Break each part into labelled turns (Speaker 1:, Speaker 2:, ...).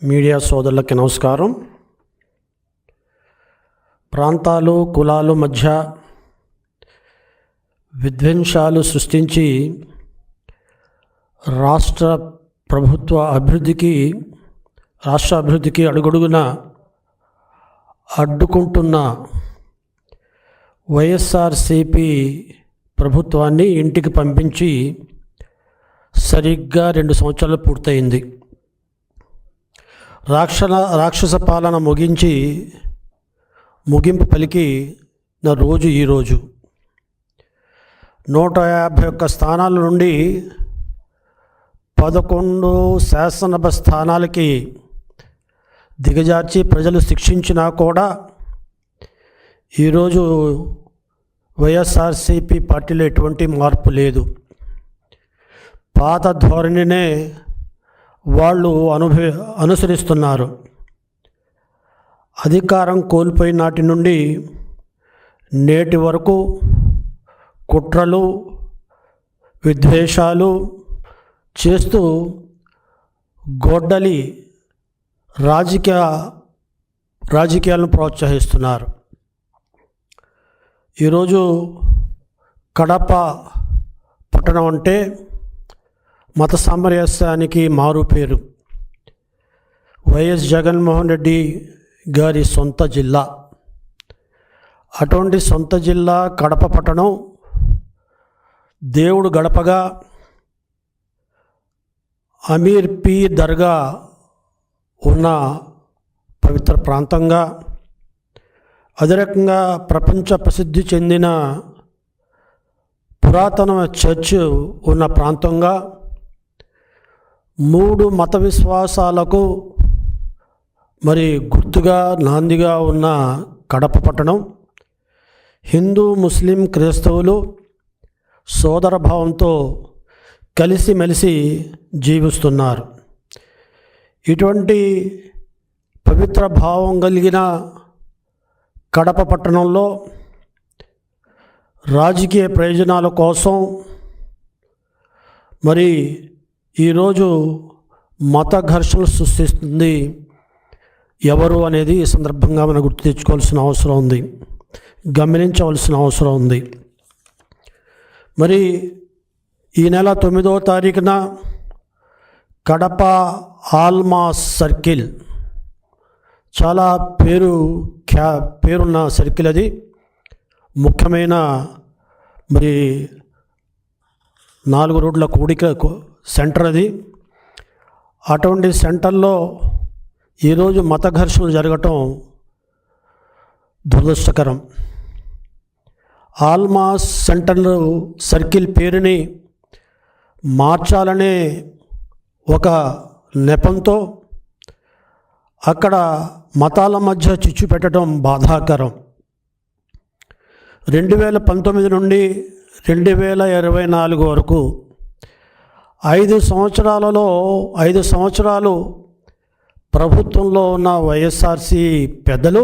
Speaker 1: Media సోదరులకి నమస్కారం. ప్రాంతాలు కులాలు మధ్య విద్వేషాలు సృష్టించి రాష్ట్ర అభివృద్ధికి అడుగడుగున అడ్డుకుంటున్న వైఎస్ఆర్సీపీ ప్రభుత్వాన్ని ఇంటికి పంపించి సరిగ్గా 2 సంవత్సరాలు పూర్తయింది. రాక్షస పాలన ముగింపు పలికి నా రోజు ఈరోజు 151 స్థానాల నుండి 11 శాసనసభ స్థానాలకి దిగజార్చి ప్రజలు శిక్షించినా కూడా ఈరోజు వైఎస్ఆర్సీపీ పార్టీలో ఎటువంటి మార్పు లేదు. పాత ధోరణినే వాళ్ళు అనుసరిస్తున్నారు. అధికారం కోల్పోయిన నాటి నుండి నేటి వరకు కుట్రలు విద్వేషాలు చేస్తూ గొడ్డలి రాజకీయాలను ప్రోత్సహిస్తున్నారు. ఈరోజు కడప పట్టణం అంటే మత సామరస్యానికి మారు పేరు. వైఎస్ జగన్మోహన్ రెడ్డి గారి సొంత జిల్లా. అటువంటి సొంత జిల్లా కడప పట్టణం దేవుడు గడపగా అమీర్ పీర్ దర్గా ఉన్న పవిత్ర ప్రాంతంగా, అదే రకంగా ప్రపంచ ప్రసిద్ధి చెందిన పురాతన చర్చ్ ఉన్న ప్రాంతంగా, 3 మత విశ్వాసాలకు గుర్తుగా నాందిగా ఉన్న కడప పట్టణం హిందూ ముస్లిం క్రైస్తవులు సోదరభావంతో కలిసిమెలిసి జీవిస్తున్నారు. ఇటువంటి పవిత్ర భావం కలిగిన కడప పట్టణంలో రాజకీయ ప్రయోజనాల కోసం ఈరోజు మత ఘర్షణలు సృష్టిస్తుంది ఎవరు అనేది ఈ సందర్భంగా మనం గుర్తు తెచ్చుకోవాల్సిన అవసరం ఉంది, గమనించవలసిన అవసరం ఉంది. ఈ నెల 9వ తారీఖున కడప ఆల్మాస్ సర్కిల్, చాలా పేరున్న సర్కిల్ అది. ముఖ్యమైన 4 రోడ్ల కూడిక సెంటర్ అది. అటువంటి సెంటర్లో ఈరోజు మత ఘర్షణలు జరగటం దురదృష్టకరం. ఆల్మాస్ సర్కిల్ పేరుని మార్చాలనే ఒక నెపంతో అక్కడ మతాల మధ్య చిచ్చు పెట్టడం బాధాకరం. 2019 నుండి 2024 వరకు 5 సంవత్సరాలు ప్రభుత్వంలో ఉన్న వైఎస్ఆర్సీ పెద్దలు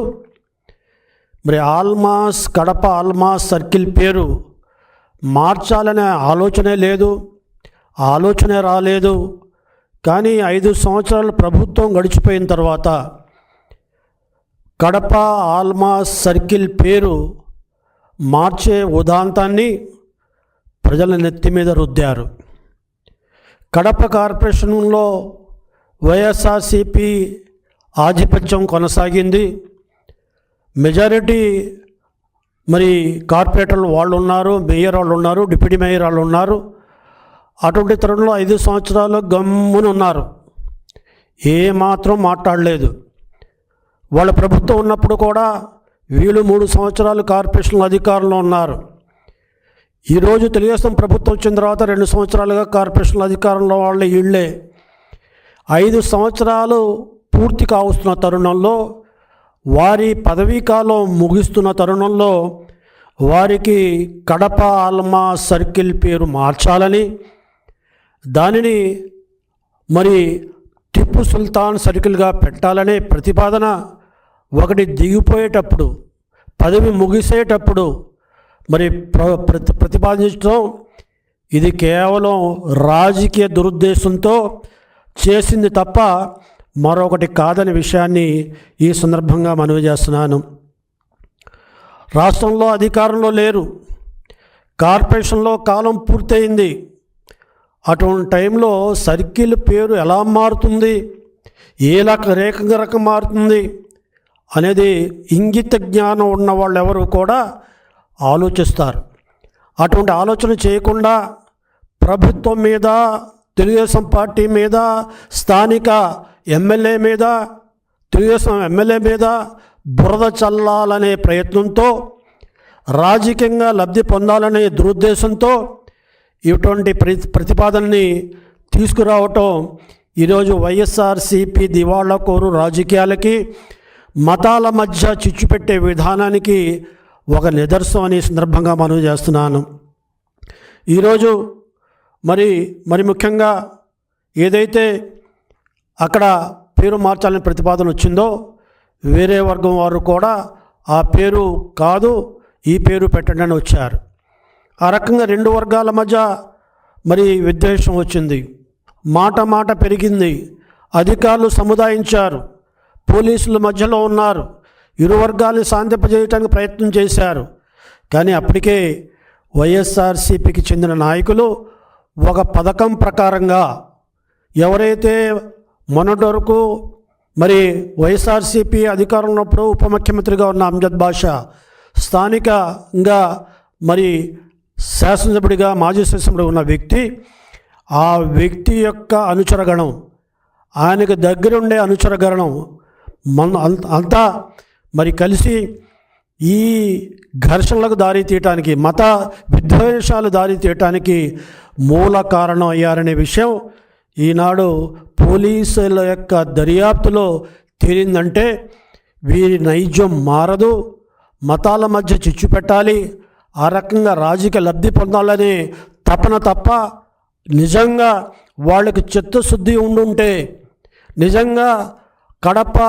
Speaker 1: కడప ఆల్మాస్ సర్కిల్ పేరు మార్చాలనే ఆలోచనే రాలేదు. కానీ 5 సంవత్సరాలు ప్రభుత్వం గడిచిపోయిన తర్వాత కడప ఆల్మాస్ సర్కిల్ పేరు మార్చే ఉదాంతాన్ని ప్రజల నెత్తి మీద రుద్దారు. కడప కార్పొరేషన్లో వైఎస్ఆర్సీపీ ఆధిపత్యం కొనసాగింది. మెజారిటీ కార్పొరేటర్లు వాళ్ళు ఉన్నారు, మేయర్ వాళ్ళు ఉన్నారు, డిప్యూటీ మేయర్ వాళ్ళు ఉన్నారు. అటువంటి తరుణంలో 5 సంవత్సరాలు గమ్మున ఉన్నారు, ఏమాత్రం మాట్లాడలేదు. వాళ్ళ ప్రభుత్వం ఉన్నప్పుడు కూడా వీళ్ళు 3 సంవత్సరాలు కార్పొరేషన్ అధికారంలో ఉన్నారు. ఈరోజు తెలుగుదేశం ప్రభుత్వం వచ్చిన తర్వాత 2 సంవత్సరాలుగా కార్పొరేషన్ అధికారంలో వాళ్ళే వీళ్ళే. 5 సంవత్సరాలు పూర్తి కావస్తున్న తరుణంలో, వారి పదవీ కాలం ముగిస్తున్న తరుణంలో వారికి కడప ఆల్మాస్ సర్కిల్ పేరు మార్చాలని, దానిని టిప్పు సుల్తాన్ సర్కిల్గా పెట్టాలనే ప్రతిపాదన ఒకటి దిగిపోయేటప్పుడు, పదవి ముగిసేటప్పుడు ప్రతిపాదించడం ఇది కేవలం రాజకీయ దురుద్దేశంతో చేసింది తప్ప మరొకటి కాదనే విషయాన్ని ఈ సందర్భంగా మనవి చేస్తున్నాను. రాష్ట్రంలో అధికారంలో లేరు, కార్పొరేషన్లో కాలం పూర్తయింది. అటువంటి టైంలో సర్కిల్ పేరు ఎలా మారుతుంది, ఏ రకం మారుతుంది అనేది ఇంగిత జ్ఞానం ఉన్న వాళ్ళు ఎవరు కూడా ఆలోచిస్తారు. అటువంటి ఆలోచన చేయకుండా ప్రభుత్వం మీద, తెలుగుదేశం పార్టీ మీద, స్థానిక ఎమ్మెల్యే మీద, తెలుగుదేశం ఎమ్మెల్యే మీద బురద చల్లాలనే ప్రయత్నంతో, రాజకీయంగా లబ్ధి పొందాలనే దురుద్దేశంతో ఇటువంటి ప్రతిపాదనని తీసుకురావటం ఈరోజు వైఎస్ఆర్సీపీ దివాళాకోరు రాజకీయాలకి, మతాల మధ్య చిచ్చు పెట్టే విధానానికి ఒక నిదర్శనం అనే సందర్భంగా మనవి చేస్తున్నాను. ఈరోజు మరి ముఖ్యంగా ఏదైతే అక్కడ పేరు మార్చాలని ప్రతిపాదన వచ్చిందో, వేరే వర్గం వారు కూడా ఆ పేరు కాదు, ఈ పేరు పెట్టండి అని వచ్చారు. ఆ రకంగా రెండు వర్గాల మధ్య విద్వేషం వచ్చింది, మాట పెరిగింది, అధికారులు సముదాయించారు, పోలీసుల మధ్యలో ఉన్నారు, ఇరు వర్గాలను శాంతింపజేయడానికి ప్రయత్నం చేశారు. కానీ అప్పటికే వైఎస్ఆర్సీపీకి చెందిన నాయకులు ఒక పథకం ప్రకారంగా ఎవరైతే మొన్నటి వరకు వైఎస్ఆర్సీపీ అధికారంలో ఉన్నప్పుడు ఉప ముఖ్యమంత్రిగా ఉన్న అమ్జద్ బాషా, స్థానికంగా శాసనసభ్యుడిగా, మాజీ శాసనసభ్యుడిగా ఉన్న వ్యక్తి, ఆ వ్యక్తి యొక్క అనుచరగణం, ఆయనకు దగ్గరుండే అనుచరగణం అంతా కలిసి ఈ ఘర్షణలకు దారి తీయటానికి, మత విద్వేషాలు దారి తీయటానికి మూల కారణం అయ్యారనే విషయం ఈనాడు పోలీసుల యొక్క దర్యాప్తులో తేలిందంటే వీరి నైజం మారదు, మతాల మధ్య చిచ్చు పెట్టాలి, ఆ రకంగా రాజకీయ లబ్ధి పొందాలనే తపన తప్ప నిజంగా వాళ్ళకి చిత్తశుద్ధి ఉండుంటే, నిజంగా కడప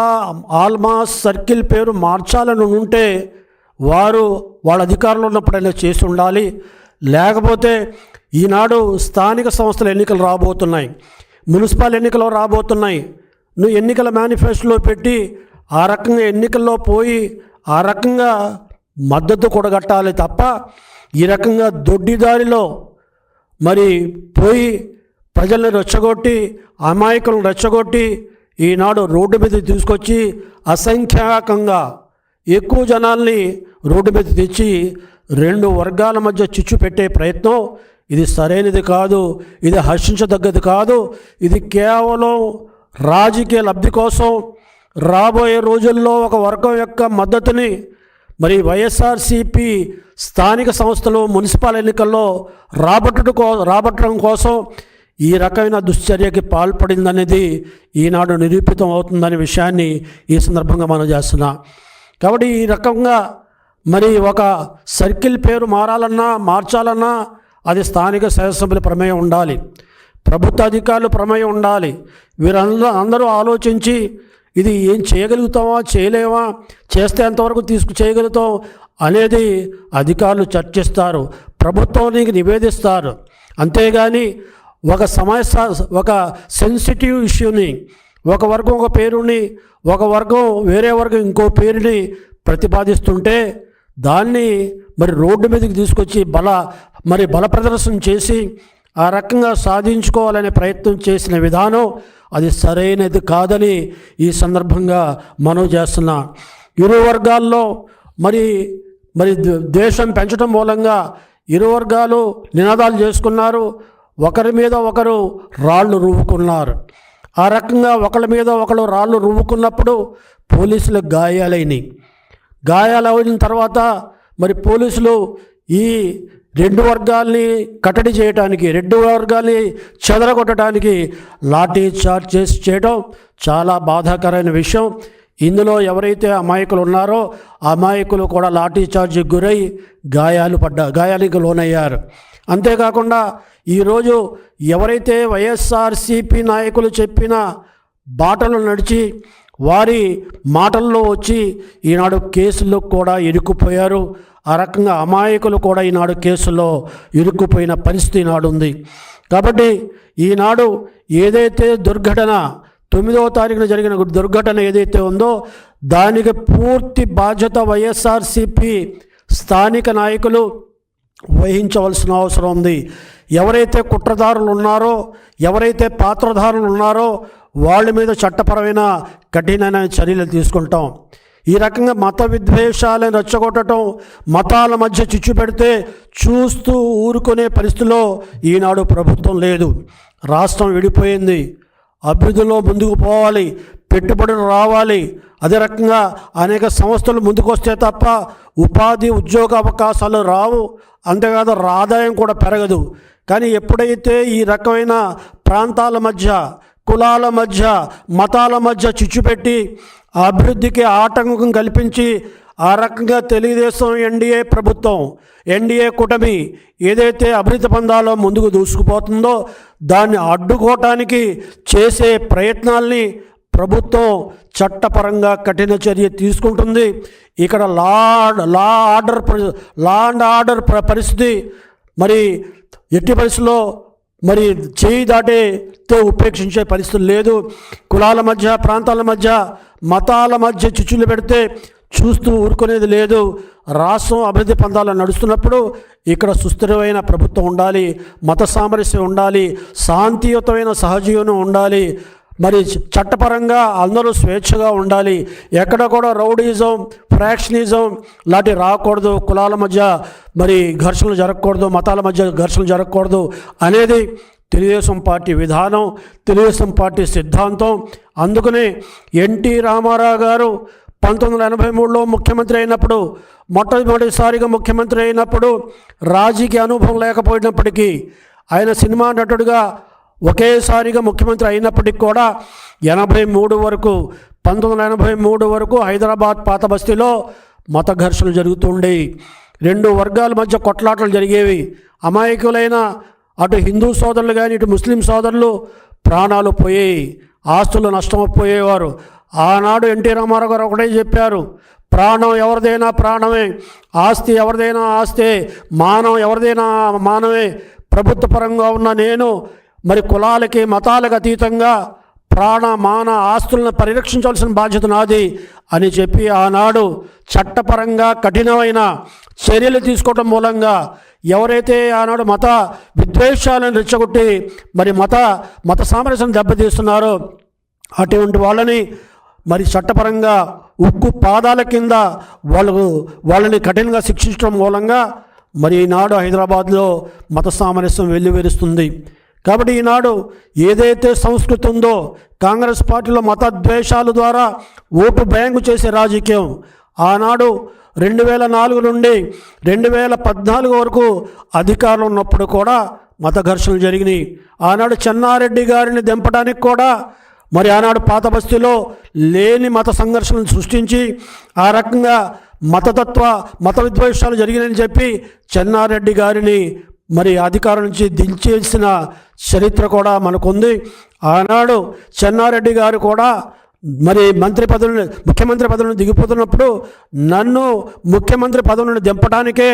Speaker 1: ఆల్మాస్ సర్కిల్ పేరు మార్చాలని ఉంటే వాళ్ళ అధికారంలో ఉన్నప్పుడైనా చేసి ఉండాలి. లేకపోతే ఈనాడు స్థానిక సంస్థల ఎన్నికలు రాబోతున్నాయి, మున్సిపల్ ఎన్నికలు రాబోతున్నాయి. నువ్వు ఎన్నికల మేనిఫెస్టోలో పెట్టి ఆ రకంగా ఎన్నికల్లో పోయి ఆ రకంగా మద్దతు కూడగట్టాలి తప్ప ఈ రకంగా దొడ్డిదారిలో పోయి ప్రజల్ని రెచ్చగొట్టి, అమాయకులను రెచ్చగొట్టి ఈనాడు రోడ్డు మీద తీసుకొచ్చి అసంఖ్యాకంగా ఎక్కువ జనాల్ని రోడ్డు మీద తెచ్చి రెండు వర్గాల మధ్య చిచ్చు పెట్టే ప్రయత్నం ఇది సరైనది కాదు, ఇది హర్షించదగ్గది కాదు. ఇది కేవలం రాజకీయ లబ్ధి కోసం రాబోయే రోజుల్లో ఒక వర్గం యొక్క మద్దతుని వైఎస్ఆర్సీపీ స్థానిక సంస్థలు, మున్సిపల్ ఎన్నికల్లో రాబట్టడం కోసం ఈ రకమైన దుశ్చర్యకి పాల్పడిందనేది ఈనాడు నిరూపితం అవుతుందనే విషయాన్ని ఈ సందర్భంగా మనం చేస్తున్నాం. కాబట్టి ఈ రకంగా ఒక సర్కిల్ పేరు మార్చాలన్నా అది స్థానిక శాసనసభ్యుల ప్రమేయం ఉండాలి, ప్రభుత్వ అధికారుల ప్రమేయం ఉండాలి. వీరందరూ ఆలోచించి ఇది ఏం చేయగలుగుతామా, చేయలేమా, చేస్తే ఎంతవరకు చేయగలుగుతాం అనేది అధికారులు చర్చిస్తారు, ప్రభుత్వానికి నివేదిస్తారు. అంతేగాని ఒక సెన్సిటివ్ ఇష్యూని, ఒక వర్గం ఒక పేరుని, ఒక వర్గం వేరే వర్గం ఇంకో పేరుని ప్రతిపాదిస్తుంటే దాన్ని రోడ్డు మీదకి తీసుకొచ్చి బల ప్రదర్శన చేసి ఆ రకంగా సాధించుకోవాలనే ప్రయత్నం చేసిన విధానం అది సరైనది కాదని ఈ సందర్భంగా మనవి చేస్తున్నా. ఇరు వర్గాల్లో ద్వేషం పెంచడం మూలంగా ఇరు వర్గాలు నినాదాలు చేసుకున్నారు, ఒకరి మీద ఒకరు రాళ్ళు రువ్వుకున్నారు. ఆ రకంగా ఒకరి మీద ఒకరు రాళ్ళు రువ్వుకున్నప్పుడు పోలీసులకు గాయాలైన తర్వాత పోలీసులు ఈ రెండు వర్గాల్ని కట్టడి చేయడానికి, రెండు వర్గాల్ని చెదరగొట్టడానికి లాఠీ చార్జ్ చేయడం చాలా బాధాకరమైన విషయం. ఇందులో ఎవరైతే అమాయకులు ఉన్నారో అమాయకులు కూడా లాఠీ చార్జ్కి గురై గాయాలకు లోనయ్యారు. అంతేకాకుండా ఈరోజు ఎవరైతే వైఎస్ఆర్సీపీ నాయకులు చెప్పిన బాటలు నడిచి వారి మాటల్లో వచ్చి ఈనాడు కేసుల్లో కూడా ఇరుక్కుపోయారు. ఆ రకంగా అమాయకులు కూడా ఈనాడు కేసుల్లో ఇరుక్కుపోయిన పరిస్థితి ఈనాడు ఉంది. కాబట్టి ఈనాడు ఏదైతే దుర్ఘటన 9వ తారీఖున జరిగిన దుర్ఘటన ఏదైతే ఉందో దానికి పూర్తి బాధ్యత వైఎస్ఆర్సీపీ స్థానిక నాయకులు వహించవలసిన అవసరం ఉంది. ఎవరైతే కుట్రదారులు ఉన్నారో, ఎవరైతే పాత్రధారులు ఉన్నారో వాళ్ళ మీద చట్టపరమైన కఠినమైన చర్యలు తీసుకుంటాం. ఈ రకంగా మత విద్వేషాలను రెచ్చగొట్టడం, మతాల మధ్య చిచ్చు పెడితే చూస్తూ ఊరుకునే పరిస్థితిలో ఈనాడు ప్రభుత్వం లేదు. రాష్ట్రం విడిపోయింది. అభివృద్ధిలో ముందుకు పోవాలి, పెట్టుబడులు రావాలి. అదే రకంగా అనేక సంస్థలు ముందుకు వస్తే తప్ప ఉపాధి ఉద్యోగ అవకాశాలు రావు. అంతేకాదు ఆదాయం కూడా పెరగదు. కానీ ఎప్పుడైతే ఈ రకమైన ప్రాంతాల మధ్య, కులాల మధ్య, మతాల మధ్య చిచ్చు పెట్టి అభివృద్ధికి ఆటంకం కల్పించి ఆ రకంగా తెలుగుదేశం ఎన్డీఏ ప్రభుత్వం, ఎన్డీఏ కూటమి ఏదైతే అభివృద్ధి పందాలో ముందుకు దూసుకుపోతుందో దాన్ని అడ్డుకోవటానికి చేసే ప్రయత్నాల్ని ప్రభుత్వం చట్టపరంగా కఠిన చర్య తీసుకుంటుంది. ఇక్కడ లా అండ్ ఆర్డర్ పరిస్థితి మరి ఎట్టి పరిస్థితుల్లో మరి చేయి దాటితే ఉపేక్షించే పరిస్థితులు లేదు. కులాల మధ్య, ప్రాంతాల మధ్య, మతాల మధ్య చిచ్చులు పెడితే చూస్తూ ఊరుకునేది లేదు. రాష్ట్రం అభివృద్ధి పందాలు నడుస్తున్నప్పుడు ఇక్కడ సుస్థిరమైన ప్రభుత్వం ఉండాలి, మత సామరస్యం ఉండాలి, శాంతియుతమైన సహజీవనం ఉండాలి, మరి చట్టపరంగా అందరూ స్వేచ్ఛగా ఉండాలి. ఎక్కడ కూడా రౌడీజం, ఫ్రాక్షనిజం లాంటి రాకూడదు. కులాల మధ్య మరి ఘర్షణలు జరగకూడదు, మతాల మధ్య ఘర్షణలు జరగకూడదు అనేది తెలుగుదేశం పార్టీ విధానం, తెలుగుదేశం పార్టీ సిద్ధాంతం. అందుకనే ఎన్టీ రామారావు గారు 1983లో ముఖ్యమంత్రి అయినప్పుడు, మొట్టమొదటిసారిగా ముఖ్యమంత్రి అయినప్పుడు రాజకీయ అనుభవం లేకపోయినప్పటికీ ఆయన సినిమా నటుడిగా ఒకేసారిగా ముఖ్యమంత్రి అయినప్పటికీ కూడా 1983 వరకు హైదరాబాద్ పాత బస్తీలో మత ఘర్షణలు జరుగుతుండేవి. 2 వర్గాల మధ్య కొట్లాటలు జరిగేవి. అమాయకులైన అటు హిందూ సోదరులు కానీ ఇటు ముస్లిం సోదరులు ప్రాణాలు పోయేవి, ఆస్తులు నష్టమైపోయేవారు. ఆనాడు ఎన్టీ రామారావు గారు ఒకటే చెప్పారు, ప్రాణం ఎవరిదైనా ప్రాణమే, ఆస్తి ఎవరిదైనా ఆస్తే, మానవం ఎవరిదైనా మానవే. ప్రభుత్వ పరంగా ఉన్న నేను మరి కులాలకి మతాలకు అతీతంగా ప్రాణ మాన ఆస్తులను పరిరక్షించాల్సిన బాధ్యత నాది అని చెప్పి ఆనాడు చట్టపరంగా కఠినమైన చర్యలు తీసుకోవడం మూలంగా ఎవరైతే ఆనాడు మత విద్వేషాలను రెచ్చగొట్టి మరి మత సామరస్యం దెబ్బతీస్తున్నారో అటువంటి వాళ్ళని మరి చట్టపరంగా ఉక్కు పాదాల కింద వాళ్ళని కఠినంగా శిక్షించడం మూలంగా మరి ఈనాడు హైదరాబాద్లో మత సామరస్యం వెల్లివిరుస్తుంది. కాబట్టి ఈనాడు ఏదైతే సంస్కృతి ఉందో కాంగ్రెస్ పార్టీలో మత ద్వేషాల ద్వారా ఓటు బ్యాంకు చేసే రాజకీయం ఆనాడు 2004 నుండి 2014 వరకు అధికారంలో ఉన్నప్పుడు కూడా మత ఘర్షణలు జరిగినాయి. ఆనాడు చెన్నారెడ్డి గారిని దింపడానికి కూడా మరి ఆనాడు పాత బస్తీలో లేని మత సంఘర్షణలు సృష్టించి ఆ రకంగా మత విద్వేషాలు జరిగినాయని చెప్పి చెన్నారెడ్డి గారిని మరి అధికారం నుంచి దించేసిన చరిత్ర కూడా మనకుంది. ఆనాడు చెన్నారెడ్డి గారు కూడా మరి ముఖ్యమంత్రి పదవిని దిగిపోతున్నప్పుడు నన్ను ముఖ్యమంత్రి పదవిని దింపడానికే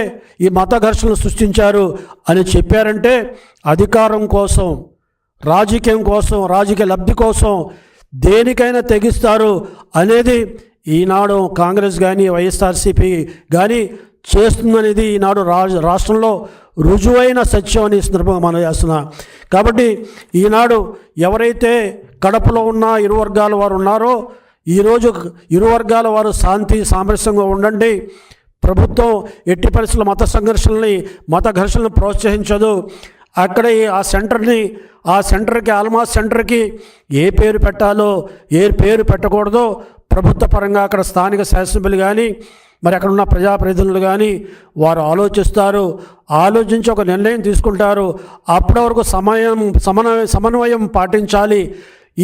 Speaker 1: ఈ మత ఘర్షణలు సృష్టించారు అని చెప్పారంటే అధికారం కోసం, రాజకీయం కోసం, రాజకీయ లబ్ధి కోసం దేనికైనా తెగిస్తారు అనేది ఈనాడు కాంగ్రెస్ కానీ వైఎస్ఆర్సీపీ కానీ చేస్తుందనేది ఈనాడు రాష్ట్రంలో రుజువైన సత్యం అని సందర్భంగా మనం చేస్తున్నాం. కాబట్టి ఈనాడు ఎవరైతే కడపలో ఉన్న ఇరు వర్గాల వారు ఉన్నారో ఈరోజు ఇరు వర్గాల వారు శాంతి సామరస్యంగా ఉండండి. ప్రభుత్వం ఎట్టి పరిస్థితుల్లో మత ఘర్షణలను ప్రోత్సహించదు. అక్కడ ఆ సెంటర్కి ఆల్మాస్ సెంటర్కి ఏ పేరు పెట్టాలో ఏ పేరు పెట్టకూడదో ప్రభుత్వ పరంగా అక్కడ స్థానిక శాసనసభ్యులు కానీ మరి అక్కడ ఉన్న ప్రజాప్రతినిధులు కానీ వారు ఆలోచించి ఒక నిర్ణయం తీసుకుంటారు. అప్పటి వరకు సమన్వయం పాటించాలి.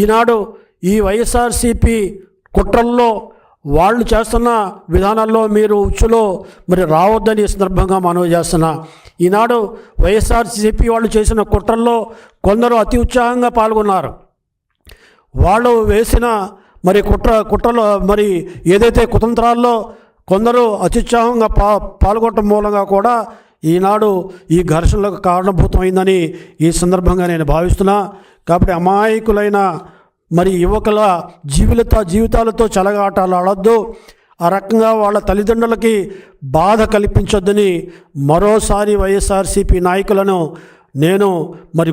Speaker 1: ఈనాడు ఈ వైఎస్ఆర్సీపీ కుట్రల్లో వాళ్ళు చేస్తున్న విధానాల్లో మీరు ఉచ్చులో మరి రావద్దని సందర్భంగా మనవి చేస్తున్నా. ఈనాడు వైఎస్ఆర్సీపీ వాళ్ళు చేసిన కుట్రల్లో కొందరు అతి ఉత్సాహంగా పాల్గొన్నారు. వాళ్ళు వేసిన మరి కుట్రలో మరి ఏదైతే కుతంత్రాల్లో కొందరు అత్యుత్సాహంగా పాల్గొనడం మూలంగా కూడా ఈనాడు ఈ ఘర్షణలకు కారణభూతమైందని ఈ సందర్భంగా నేను భావిస్తున్నా. కాబట్టి అమాయకులైన మరి యువకుల జీవితాలతో చెలగాటాలు ఆడొద్దు. ఆ రకంగా వాళ్ళ తల్లిదండ్రులకి బాధ కల్పించొద్దని మరోసారి వైఎస్ఆర్సీపీ నాయకులను నేను మరి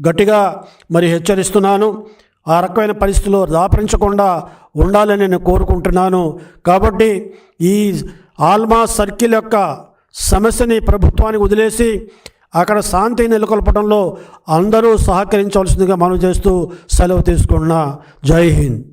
Speaker 1: గట్టిగా మరి హెచ్చరిస్తున్నాను. ఆ రకమైన పరిస్థితుల్లో దాపరించకుండా ఉండాలని నేను కోరుకుంటున్నాను. కాబట్టి ఈ ఆల్మా సర్కిల్ యొక్క సమస్యని ప్రభుత్వానికి వదిలేసి అక్కడ శాంతి నెలకొల్పడంలో అందరూ సహకరించవలసిందిగా మనం చేస్తూ సెలవు తీసుకున్నా. జై హింద్.